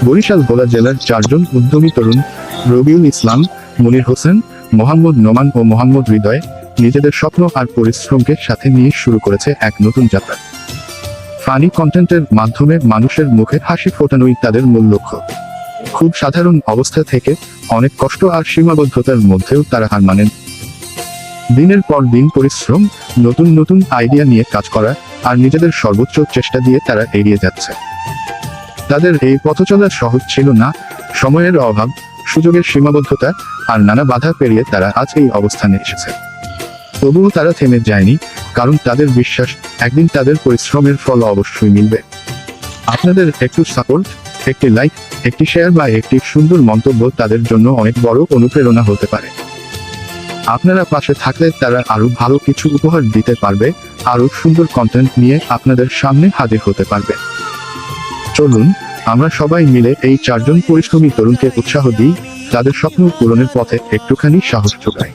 বরিশাল ভোলা জেলার চারজন উদ্যমী তরুণ রবিউল ইসলাম, মনির হোসেন, মোহাম্মদ নোমান ও মোহাম্মদ হৃদয় নিজেদের স্বপ্ন আর পরিশ্রমকে সাথে নিয়ে শুরু করেছে এক নতুন যাত্রা। ফানি কন্টেন্টের মাধ্যমে মানুষের মুখে হাসি ফোটানোই তাদের মূল লক্ষ্য। খুব সাধারণ অবস্থা থেকে অনেক কষ্ট আর সীমাবদ্ধতার মধ্যেও তারা হার মানেন। দিনের পর দিন পরিশ্রম, নতুন নতুন আইডিয়া নিয়ে কাজ করা আর নিজেদের সর্বোচ্চ চেষ্টা দিয়ে তারা এগিয়ে যাচ্ছে। তাদের এই পথচলা সহজ ছিল না। সময়ের অভাব, সুযোগের সীমাবদ্ধতা আর নানা বাধা পেরিয়ে তারা আজ এই অবস্থানে এসেছে। তবুও তারা থেমে যায়নি, কারণ তাদের বিশ্বাস একদিন তাদের পরিশ্রমের ফল অবশ্যই মিলবে। আপনাদের একটু সাপোর্ট, একটি লাইক, একটি শেয়ার বা একটি সুন্দর মন্তব্য তাদের জন্য অনেক বড় অনুপ্রেরণা হতে পারে। আপনারা পাশে থাকলে তারা আরো ভালো কিছু উপহার দিতে পারবে, আরো সুন্দর কন্টেন্ট নিয়ে আপনাদের সামনে হাজির হতে পারবে। চলুন আমরা সবাই মিলে এই চারজন পরিশ্রমী তরুণকে উৎসাহ দিই, তাদের স্বপ্ন পূরণের পথে একটুখানি সাহস যোগাই।